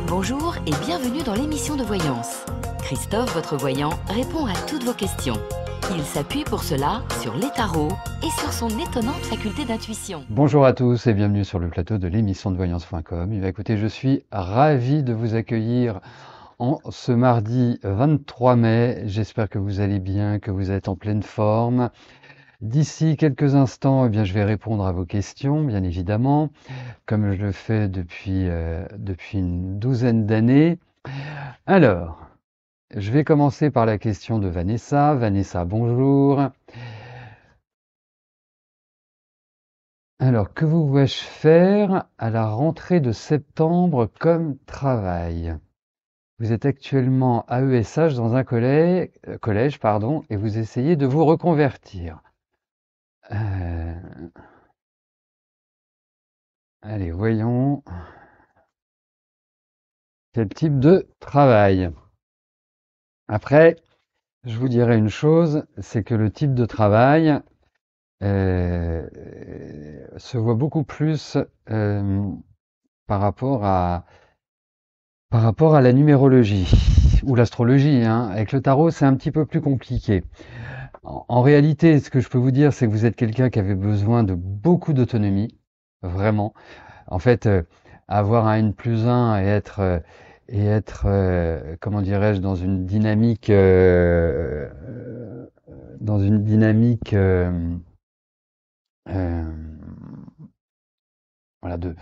Bonjour et bienvenue dans l'émission de voyance. Christophe, votre voyant, répond à toutes vos questions. Il s'appuie pour cela sur les tarots et sur son étonnante faculté d'intuition. Bonjour à tous et bienvenue sur le plateau de l'émission de voyance.com. Écoutez, je suis ravi de vous accueillir en ce mardi 23 mai. J'espère que vous allez bien, que vous êtes en pleine forme. D'ici quelques instants, je vais répondre à vos questions, bien évidemment, comme je le fais depuis une douzaine d'années. Alors, je vais commencer par la question de Vanessa. Vanessa, bonjour. Alors, que vous vois-je faire à la rentrée de septembre comme travail? Vous êtes actuellement AESH dans un collège, et vous essayez de vous reconvertir. Allez, voyons. Quel type de travail? Après, je vous dirais une chose, c'est que le type de travail se voit beaucoup plus par rapport à la numérologie ou l'astrologie, hein. Avec le tarot, c'est un petit peu plus compliqué. En réalité, ce que je peux vous dire, c'est que vous êtes quelqu'un qui avait besoin de beaucoup d'autonomie, vraiment. En fait, avoir un N+1 et être, comment dirais-je, dans une dynamique, euh, voilà, de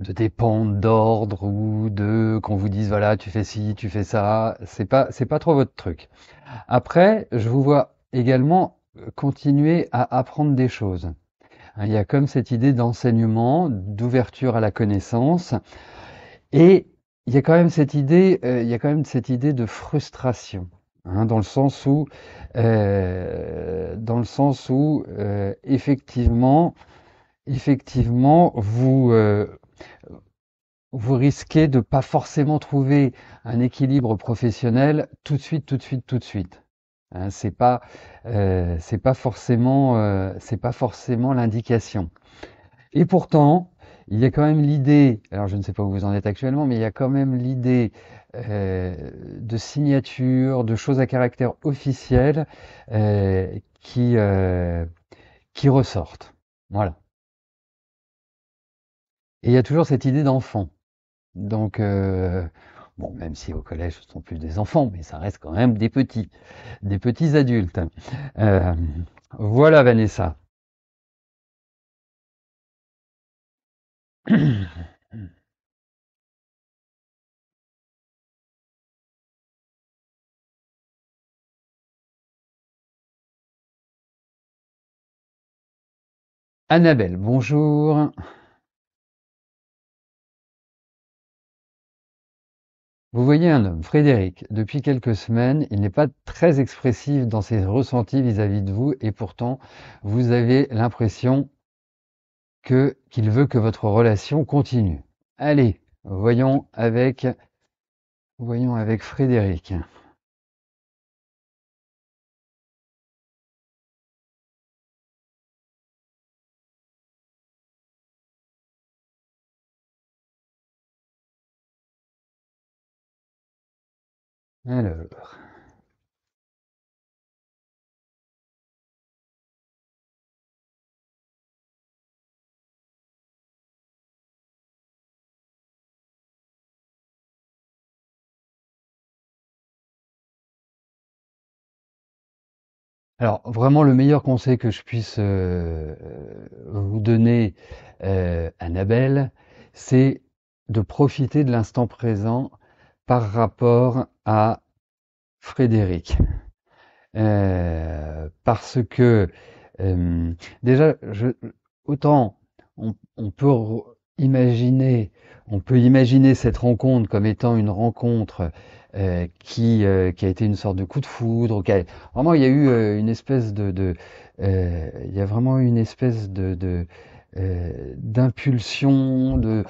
dépendre d'ordre ou de qu'on vous dise voilà, tu fais ci, tu fais ça. C'est pas trop votre truc. Après, je vous vois également continuer à apprendre des choses. Il y a comme cette idée d'enseignement, d'ouverture à la connaissance, et il y a quand même cette idée, de frustration, hein, effectivement, vous risquez de pas forcément trouver un équilibre professionnel tout de suite, tout de suite, tout de suite. Hein, c'est pas forcément l'indication. Et pourtant, il y a quand même l'idée, alors je ne sais pas où vous en êtes actuellement, mais il y a quand même l'idée de signature, de choses à caractère officiel euh, qui, euh, qui ressortent. Voilà. Et il y a toujours cette idée d'enfant. Donc, bon, même si au collège ce sont plus des enfants, mais ça reste quand même des petits adultes. Euh, voilà, Vanessa. Annabelle, bonjour. Vous voyez un homme, Frédéric, depuis quelques semaines, il n'est pas très expressif dans ses ressentis vis-à-vis de vous et pourtant vous avez l'impression qu'il veut que votre relation continue. Allez, voyons avec Frédéric. Alors, vraiment le meilleur conseil que je puisse vous donner, Annabelle, c'est de profiter de l'instant présent par rapport à Frédéric. Parce que déjà, autant on peut imaginer, cette rencontre comme étant une rencontre qui a été une sorte de coup de foudre. Vraiment, il y a eu une espèce il y a vraiment eu une espèce d'impulsion, de,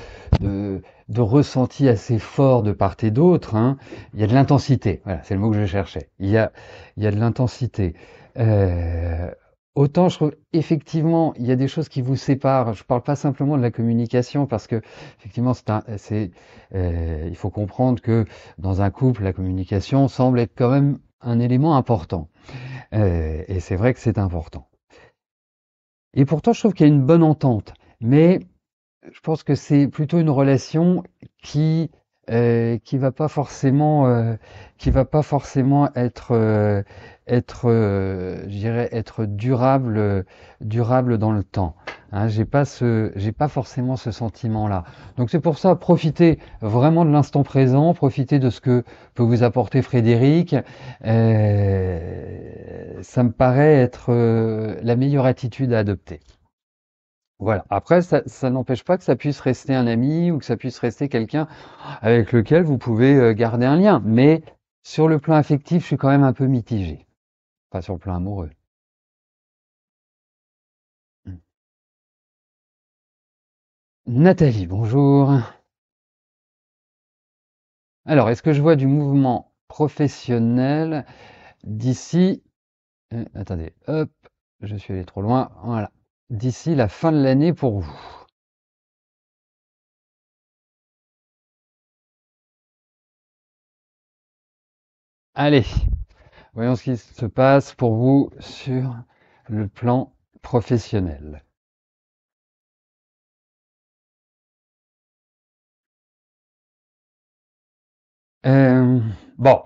de ressenti assez fort de part et d'autre, hein. Il y a de l'intensité. Voilà, c'est le mot que je cherchais. Il y a de l'intensité. Euh, autant je trouve effectivement il y a des choses qui vous séparent. Je parle pas simplement de la communication parce que effectivement il faut comprendre que dans un couple la communication semble être quand même un élément important. Et c'est vrai que c'est important. Et pourtant je trouve qu'il y a une bonne entente, mais je pense que c'est plutôt une relation qui va pas forcément être je dirais être durable dans le temps. Hein, j'ai pas forcément ce sentiment-là. Donc c'est pour ça, profitez vraiment de l'instant présent, profitez de ce que peut vous apporter Frédéric. Ça me paraît être la meilleure attitude à adopter. Voilà. Après, ça n'empêche pas que ça puisse rester un ami ou que ça puisse rester quelqu'un avec lequel vous pouvez garder un lien. Mais sur le plan affectif, je suis quand même un peu mitigé. Pas sur le plan amoureux. Mm. Nathalie, bonjour. Alors, est-ce que je vois du mouvement professionnel d'ici... attendez, hop, je suis allé trop loin. Voilà. D'ici la fin de l'année pour vous. Allez, voyons ce qui se passe pour vous sur le plan professionnel. Euh, bon,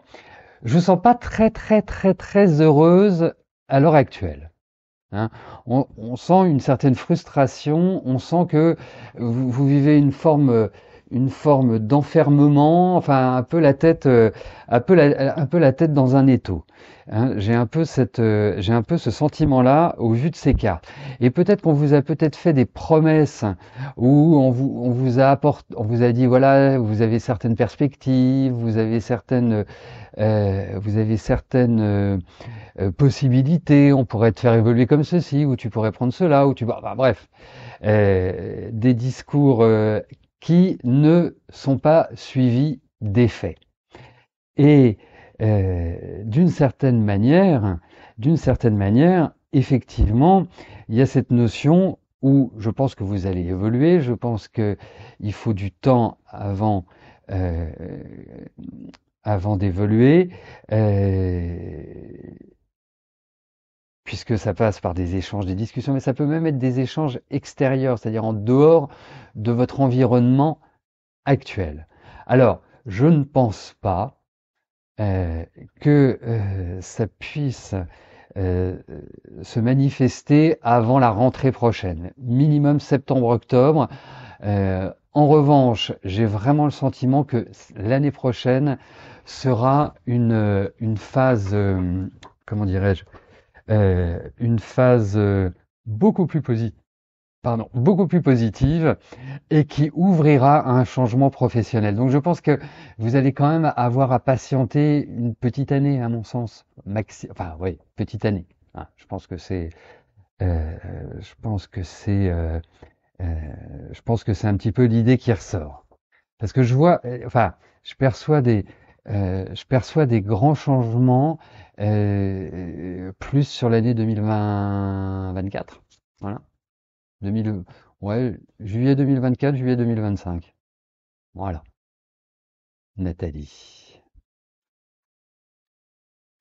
je ne sens pas très heureuse à l'heure actuelle. Hein. On sent une certaine frustration, on sent que vous vivez une forme d'enfermement, enfin un peu la tête dans un étau. Hein. J'ai un peu ce sentiment-là au vu de ces cartes. Et peut-être qu'on vous a peut-être fait des promesses où on vous a dit voilà, vous avez certaines perspectives, vous avez certaines possibilités, on pourrait te faire évoluer comme ceci, ou tu pourrais prendre cela, ou tu... Bah, bref, des discours qui ne sont pas suivis des faits. Et d'une certaine manière, effectivement, il y a cette notion où je pense que vous allez évoluer, je pense que il faut du temps euh, avant d'évoluer. Euh, puisque ça passe par des échanges, des discussions, mais ça peut même être des échanges extérieurs, c'est-à-dire en dehors de votre environnement actuel. Alors, je ne pense pas euh, que ça puisse euh, se manifester avant la rentrée prochaine, minimum septembre-octobre. En revanche, j'ai vraiment le sentiment que l'année prochaine sera une phase, comment dirais-je, une phase beaucoup plus positive, beaucoup plus positive et qui ouvrira à un changement professionnel. Donc je pense que vous allez quand même avoir à patienter une petite année, à mon sens, enfin oui, petite année. Hein. Euh, je pense que c'est, je pense que c'est un petit peu l'idée qui ressort. Parce que je vois, enfin, je perçois je perçois des grands changements plus sur l'année 2024. Voilà. 2000, ouais, juillet 2024, juillet 2025. Voilà. Nathalie.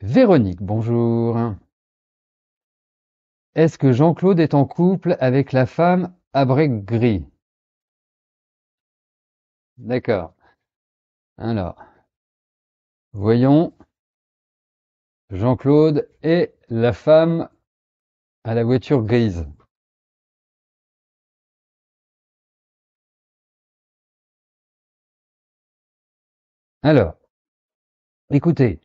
Véronique, bonjour. Est-ce que Jean-Claude est en couple avec la femme à break gris? D'accord. Alors, voyons Jean-Claude et la femme à la voiture grise. Alors, écoutez,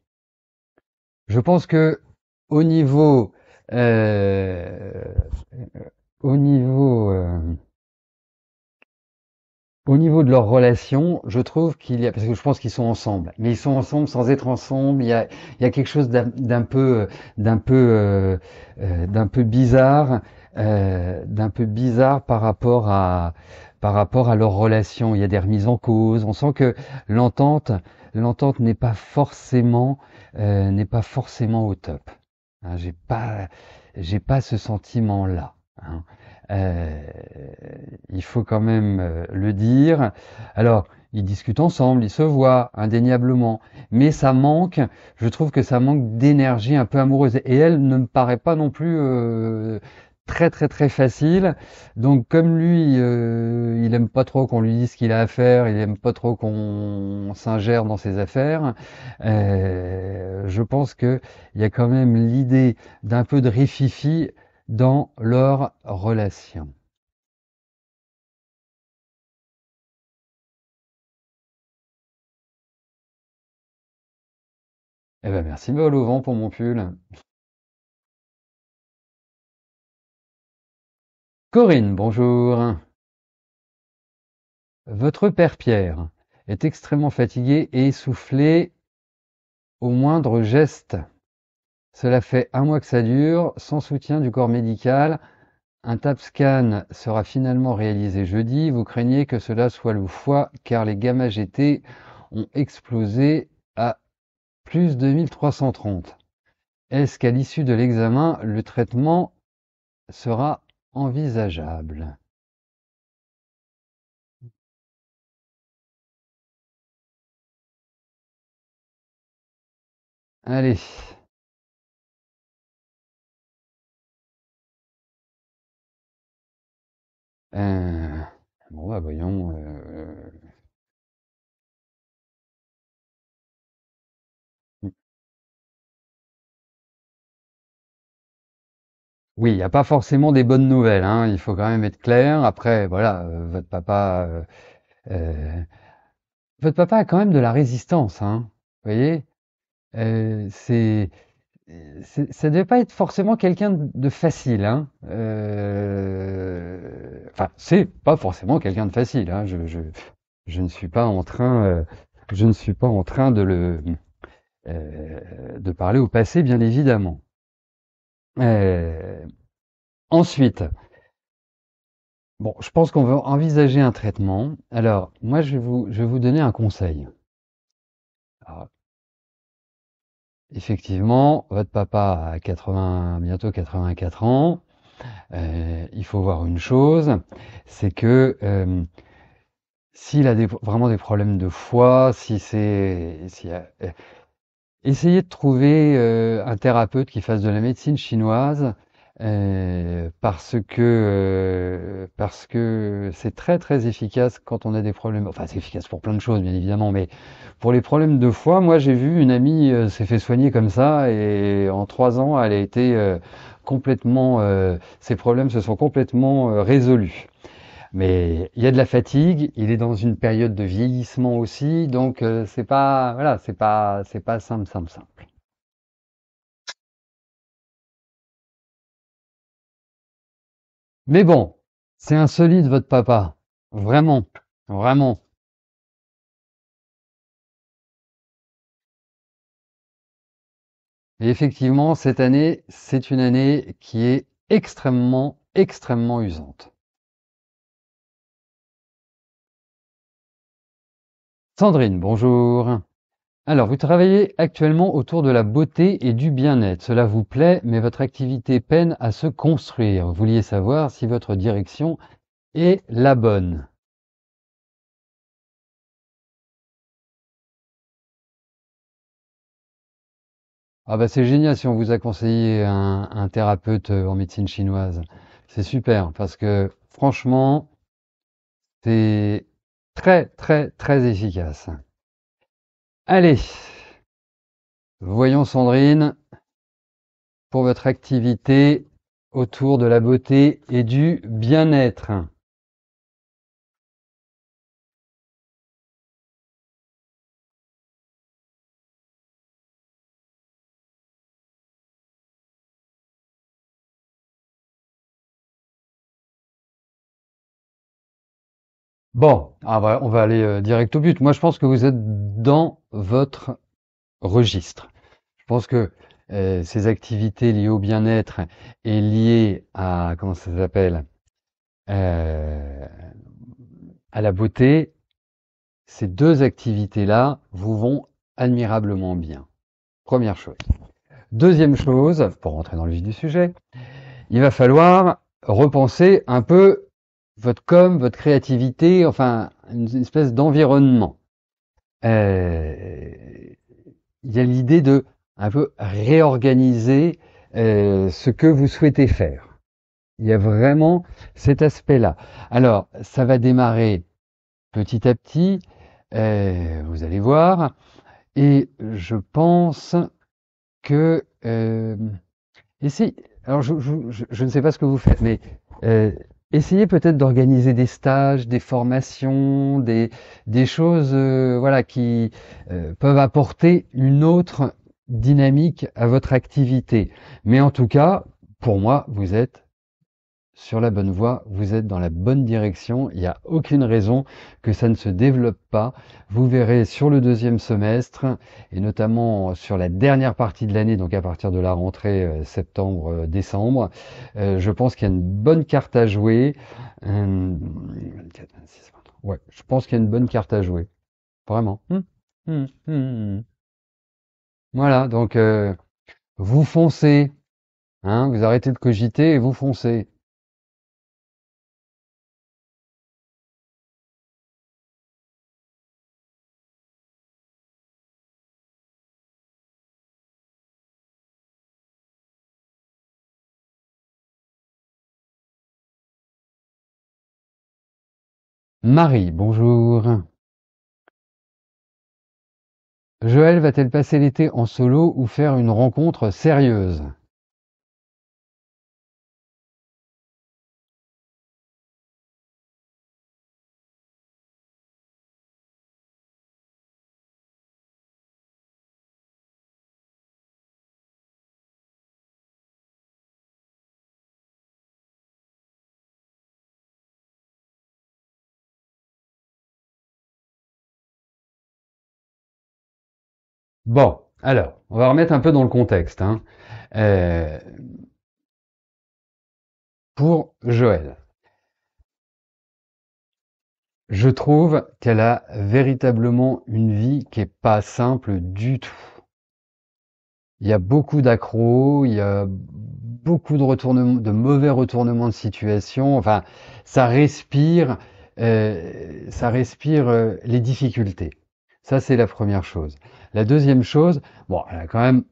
je pense que au niveau, euh, au niveau, euh, au niveau de leur relation, je trouve qu'il y a, parce que je pense qu'ils sont ensemble, mais ils sont ensemble sans être ensemble. Il y a quelque chose d'un peu bizarre, par rapport à leur relation. Il y a des remises en cause. On sent que l'entente, l'entente n'est pas forcément au top. Hein, j'ai pas ce sentiment-là, hein. Euh, il faut quand même le dire. Alors, ils discutent ensemble, ils se voient indéniablement, mais ça manque. Je trouve que ça manque d'énergie un peu amoureuse. Et elle ne me paraît pas non plus très très très facile. Donc, comme lui, il aime pas trop qu'on lui dise ce qu'il a à faire, il aime pas trop qu'on s'ingère dans ses affaires. Je pense que il y a quand même l'idée d'un peu de rififi dans leur relation. Eh ben merci Bol au vent pour mon pull. Corinne, bonjour. Votre père Pierre est extrêmement fatigué et essoufflé au moindre geste. Cela fait un mois que ça dure, sans soutien du corps médical. Un TAP scan sera finalement réalisé jeudi. Vous craignez que cela soit le foie car les gamma GT ont explosé à plus de 1330. Est-ce qu'à l'issue de l'examen, le traitement sera envisageable? Allez. Euh, bon, bah voyons. Oui, il n'y a pas forcément des bonnes nouvelles, hein. Il faut quand même être clair. Après, voilà, euh, votre papa a quand même de la résistance, hein. Vous voyez, Euh, c'est, ça ne devait pas être forcément quelqu'un de facile, hein. Enfin, c'est pas forcément quelqu'un de facile, hein. Je ne suis pas en train, je ne suis pas en train de parler au passé, bien évidemment. Euh, ensuite, bon, je pense qu'on va envisager un traitement. Alors, moi, je vais vous donner un conseil. Alors, effectivement, votre papa a 80, bientôt 84 ans. Il faut voir une chose, c'est que s'il a vraiment des problèmes de foie, essayez de trouver un thérapeute qui fasse de la médecine chinoise parce que c'est très très efficace quand on a des problèmes. Enfin, c'est efficace pour plein de choses, bien évidemment, mais pour les problèmes de foie, moi j'ai vu une amie s'est fait soigner comme ça et en 3 ans, elle a été complètement, ses problèmes se sont complètement résolus. Mais il y a de la fatigue, il est dans une période de vieillissement aussi, donc c'est pas, voilà, c'est pas simple, simple, simple. Mais bon, c'est un solide votre papa, vraiment, vraiment. Et effectivement, cette année, c'est une année qui est extrêmement, extrêmement usante. Sandrine, bonjour. Alors, vous travaillez actuellement autour de la beauté et du bien-être. Cela vous plaît, mais votre activité peine à se construire. Vous vouliez savoir si votre direction est la bonne. Ah bah c'est génial si on vous a conseillé un thérapeute en médecine chinoise. C'est super parce que franchement, c'est très très très efficace. Allez, voyons Sandrine pour votre activité autour de la beauté et du bien-être. Bon, on va aller direct au but. Moi, je pense que vous êtes dans votre registre. Je pense que ces activités liées au bien-être et liées à, comment ça s'appelle, euh, à la beauté, ces deux activités-là vous vont admirablement bien. Première chose. Deuxième chose, pour rentrer dans le vif du sujet, il va falloir repenser un peu votre com, votre créativité, enfin une espèce d'environnement. Euh, il y a l'idée de un peu réorganiser ce que vous souhaitez faire. Il y a vraiment cet aspect-là. Alors, ça va démarrer petit à petit, vous allez voir, et je pense que alors je ne sais pas ce que vous faites, mais euh, essayez peut-être d'organiser des stages, des formations, des choses voilà, qui peuvent apporter une autre dynamique à votre activité. Mais en tout cas, pour moi, vous êtes sur la bonne voie, vous êtes dans la bonne direction, il n'y a aucune raison que ça ne se développe pas. Vous verrez sur le deuxième semestre, et notamment sur la dernière partie de l'année, donc à partir de la rentrée septembre-décembre, je pense qu'il y a une bonne carte à jouer. 24, 26, 23. Ouais, je pense qu'il y a une bonne carte à jouer. Vraiment. Hum. Voilà, donc vous foncez, hein, vous arrêtez de cogiter et vous foncez. Marie, bonjour. Joël va-t-elle passer l'été en solo ou faire une rencontre sérieuse? Bon, alors, on va remettre un peu dans le contexte, hein. Euh, pour Joël, je trouve qu'elle a véritablement une vie qui est pas simple du tout. Il y a beaucoup d'accros, il y a beaucoup de retournements, de mauvais retournements de situation. Enfin, ça respire, les difficultés. Ça, c'est la première chose. La deuxième chose, bon, elle a quand même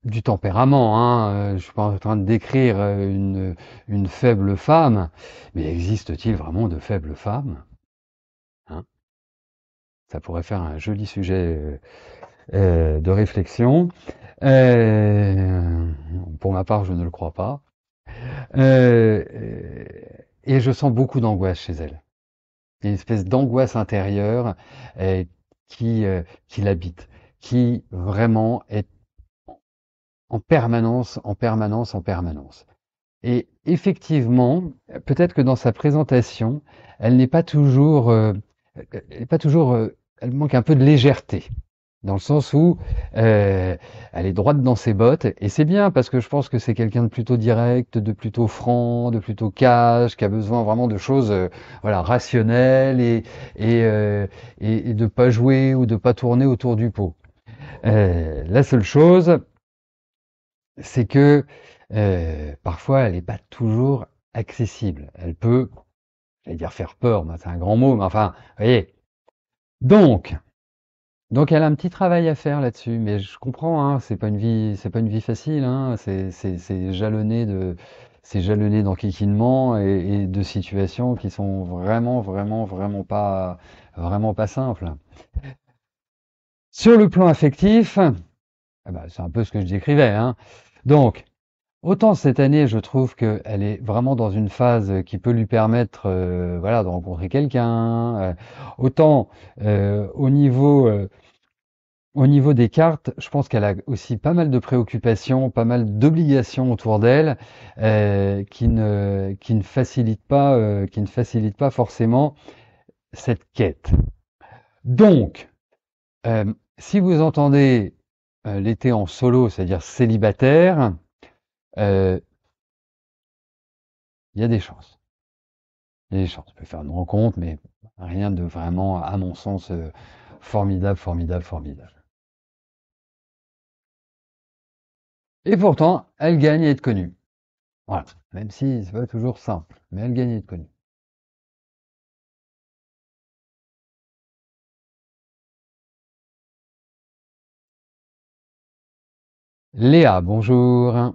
du tempérament. Hein. Je suis pas en train de décrire une faible femme, mais existe-t-il vraiment de faibles femmes? Hein, ça pourrait faire un joli sujet de réflexion. Euh, pour ma part, je ne le crois pas. Euh, et je sens beaucoup d'angoisse chez elle. Il y a une espèce d'angoisse intérieure euh, qui l'habite, qui vraiment est en permanence, en permanence, en permanence. Et effectivement, peut-être que dans sa présentation, elle n'est pas toujours, elle n'est pas toujours, elle manque un peu de légèreté. Dans le sens où elle est droite dans ses bottes, et c'est bien parce que je pense que c'est quelqu'un de plutôt direct, de plutôt franc, de plutôt cash, qui a besoin vraiment de choses voilà, rationnelles et de pas jouer ou de pas tourner autour du pot. La seule chose, c'est que parfois elle n'est pas toujours accessible. Elle peut, j'allais dire faire peur, c'est un grand mot, mais enfin, vous voyez. Donc, Donc elle a un petit travail à faire là-dessus, mais je comprends, hein, c'est pas une vie facile, hein, c'est jalonné d'enquiquinements et de situations qui sont vraiment pas simples. Sur le plan affectif, ah bah, c'est un peu ce que je décrivais, hein. Donc, autant cette année, je trouve qu'elle est vraiment dans une phase qui peut lui permettre, voilà, de rencontrer quelqu'un, autant au niveau des cartes, je pense qu'elle a aussi pas mal de préoccupations, pas mal d'obligations autour d'elle, qui ne facilitent pas forcément cette quête. Donc, si vous entendez l'été en solo, c'est-à-dire célibataire, euh, il y a des chances. Il y a des chances. On peut faire une rencontre, mais rien de vraiment, à mon sens, formidable. Et pourtant, elle gagne à être connue. Voilà. Même si c'est pas toujours simple, mais elle gagne à être connue. Léa, bonjour.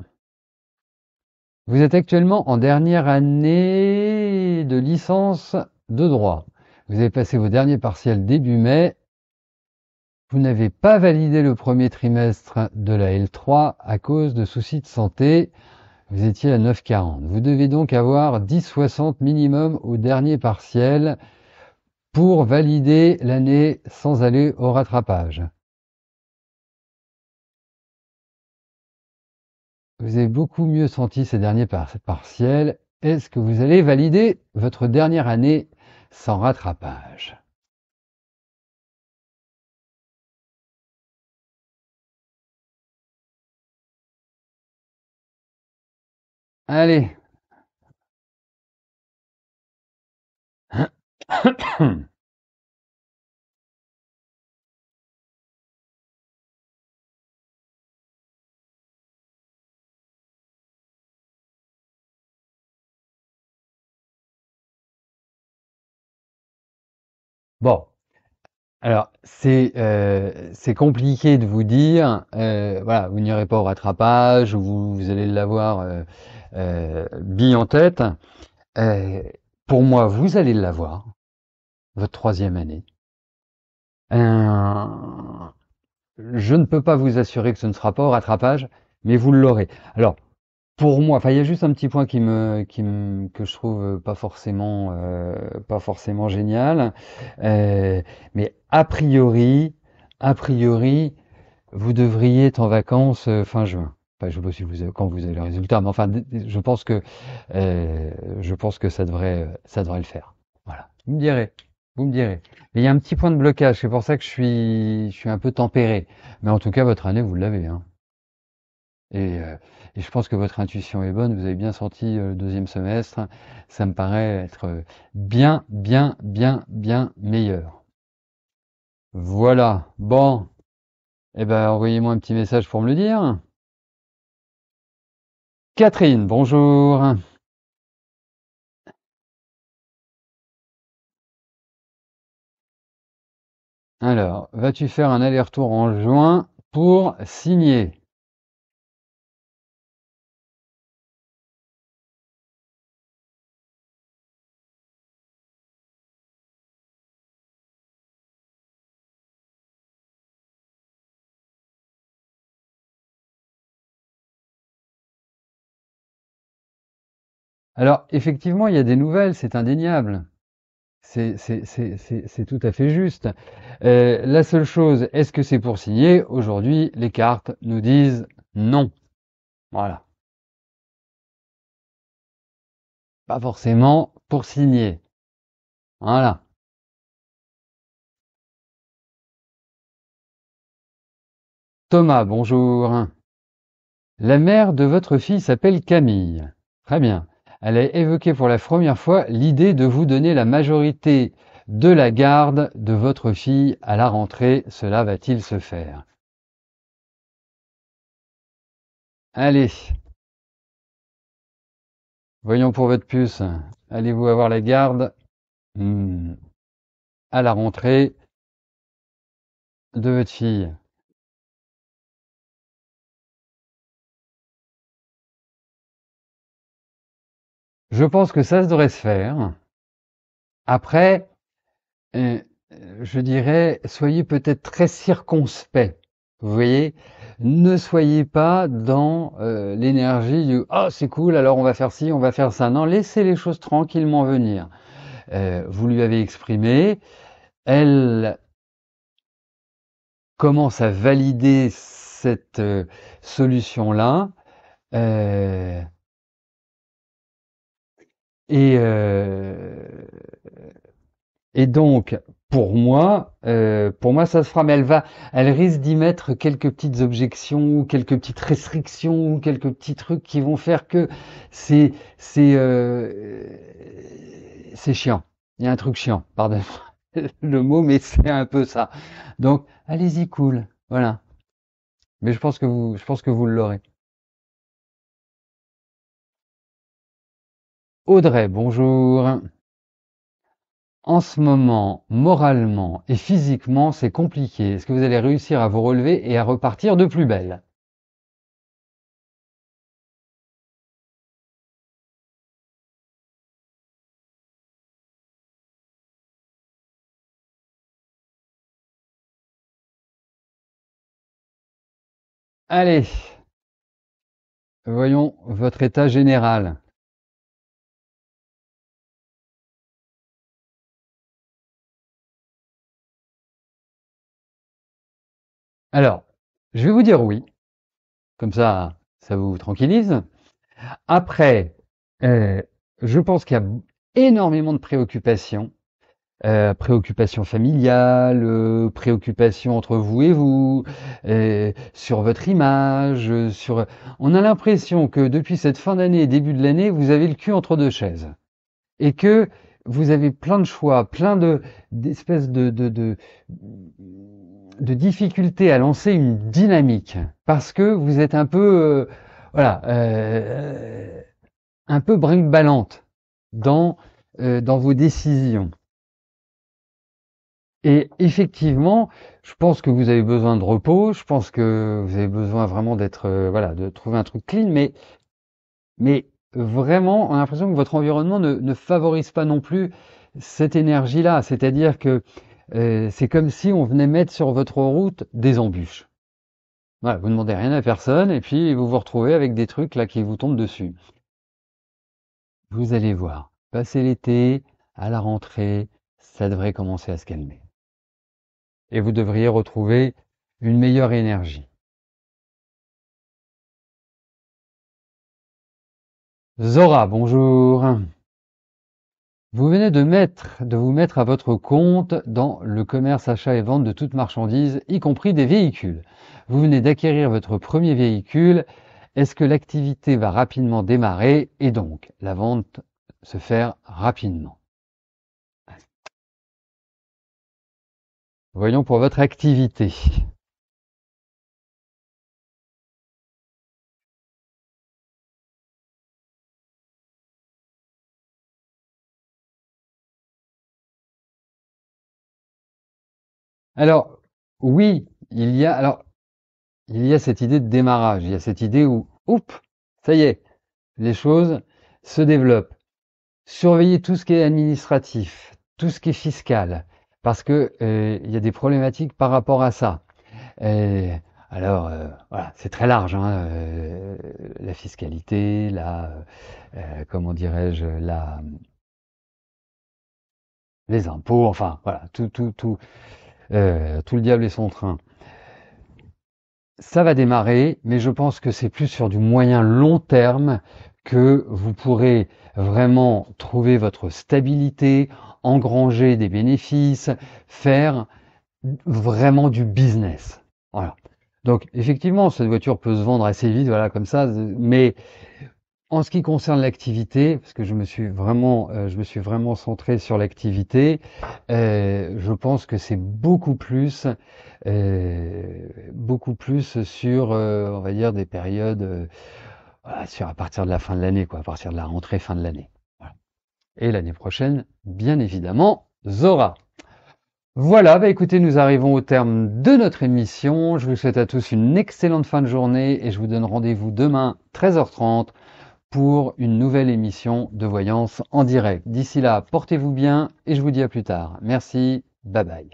Vous êtes actuellement en dernière année de licence de droit. Vous avez passé vos derniers partiels début mai. Vous n'avez pas validé le premier trimestre de la L3 à cause de soucis de santé. Vous étiez à 9,40. Vous devez donc avoir 10,60 minimum au dernier partiel pour valider l'année sans aller au rattrapage. Vous avez beaucoup mieux senti ces derniers partiels. Est-ce que vous allez valider votre dernière année sans rattrapage? Allez. Bon, alors c'est compliqué de vous dire, voilà, vous n'irez pas au rattrapage ou vous allez l'avoir bille en tête. Euh, pour moi, vous allez l'avoir, votre troisième année. Euh, je ne peux pas vous assurer que ce ne sera pas au rattrapage, mais vous l'aurez. Alors, pour moi, enfin, il y a juste un petit point que je trouve pas forcément génial. Mais a priori, vous devriez être en vacances fin juin. Enfin, je sais pas si quand vous avez le résultat, mais enfin, euh, je pense que ça devrait le faire. Voilà. Vous me direz. Mais il y a un petit point de blocage, c'est pour ça que je suis un peu tempéré. Mais en tout cas, votre année, vous l'avez, hein. Et, euh, et je pense que votre intuition est bonne. Vous avez bien senti le deuxième semestre. Ça me paraît être bien meilleur. Voilà. Bon. Eh ben, envoyez-moi un petit message pour me le dire. Catherine, bonjour. Alors, vas-tu faire un aller-retour en juin pour signer? Alors, effectivement, il y a des nouvelles, c'est indéniable. C'est tout à fait juste. La seule chose, est-ce que c'est pour signer? Aujourd'hui, les cartes nous disent non. Voilà. Pas forcément pour signer. Voilà. Thomas, bonjour. La mère de votre fille s'appelle Camille. Très bien. Elle a évoqué pour la première fois l'idée de vous donner la majorité de la garde de votre fille à la rentrée. Cela va-t-il se faire? Allez, voyons pour votre puce. Allez-vous avoir la garde hmm, à la rentrée de votre fille? Je pense que ça devrait se faire. Après, euh, je dirais, soyez peut-être très circonspect. Vous voyez, ne soyez pas dans l'énergie du «Ah, c'est cool, alors on va faire ci, on va faire ça». Non, laissez les choses tranquillement venir. Vous lui avez exprimé, elle commence à valider cette solution-là. euh, et, Et donc, pour moi, ça se fera, mais elle risque d'y mettre quelques petites objections, ou quelques petites restrictions, ou quelques petits trucs qui vont faire que c'est, c'est, euh, c'est chiant. Il y a un truc chiant, pardon le mot, mais c'est un peu ça. Donc, allez-y cool, voilà. Mais je pense que vous l'aurez. Audrey, bonjour. En ce moment, moralement et physiquement, c'est compliqué. Est-ce que vous allez réussir à vous relever et à repartir de plus belle? Allez, voyons votre état général. Alors, je vais vous dire oui, comme ça vous tranquillise. Après, euh, je pense qu'il y a énormément de préoccupations. Préoccupations familiales, préoccupations entre vous et vous, sur votre image, sur. On a l'impression que depuis cette fin d'année et début de l'année, vous avez le cul entre deux chaises et que vous avez plein de choix, plein de d'espèces de difficultés à lancer une dynamique parce que vous êtes un peu, voilà, un peu brinque-ballante dans vos décisions. Et effectivement, je pense que vous avez besoin de repos, je pense que vous avez besoin vraiment d'être, voilà, de trouver un truc clean, mais vraiment, on a l'impression que votre environnement ne favorise pas non plus cette énergie-là. C'est-à-dire que c'est comme si on venait mettre sur votre route des embûches. Voilà, vous ne demandez rien à personne et puis vous vous retrouvez avec des trucs là qui vous tombent dessus. Vous allez voir, passer l'été, à la rentrée, ça devrait commencer à se calmer. Et vous devriez retrouver une meilleure énergie. Zora, bonjour. Vous venez de vous mettre à votre compte dans le commerce achat et vente de toute marchandise, y compris des véhicules. Vous venez d'acquérir votre premier véhicule. Est-ce que l'activité va rapidement démarrer et donc la vente se faire rapidement? Voyons pour votre activité. Alors, oui, il y a cette idée de démarrage, il y a cette idée où, oups, ça y est, les choses se développent. Surveiller tout ce qui est administratif, tout ce qui est fiscal, parce que il y a des problématiques par rapport à ça. Et, alors, voilà, c'est très large, hein, la fiscalité, comment dirais-je, les impôts, enfin, voilà, tout le diable et son train. Ça va démarrer, mais je pense que c'est plus sur du moyen long terme que vous pourrez vraiment trouver votre stabilité, engranger des bénéfices, faire vraiment du business. Voilà. Donc effectivement, cette voiture peut se vendre assez vite, voilà, comme ça, mais en ce qui concerne l'activité, parce que je me suis vraiment centré sur l'activité, je pense que c'est beaucoup plus sur, on va dire, des périodes, voilà, à partir de la fin de l'année, quoi, à partir de la rentrée fin de l'année. Voilà. Et l'année prochaine, bien évidemment, Zora. Voilà, bah écoutez, nous arrivons au terme de notre émission. Je vous souhaite à tous une excellente fin de journée et je vous donne rendez-vous demain 13h30 pour une nouvelle émission de voyance en direct. D'ici là, portez-vous bien et je vous dis à plus tard. Merci, bye bye.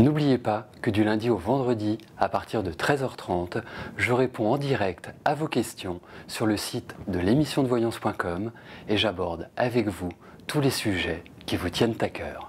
N'oubliez pas que du lundi au vendredi, à partir de 13h30, je réponds en direct à vos questions sur le site de l'émissiondevoyance.com et j'aborde avec vous tous les sujets qui vous tiennent à cœur.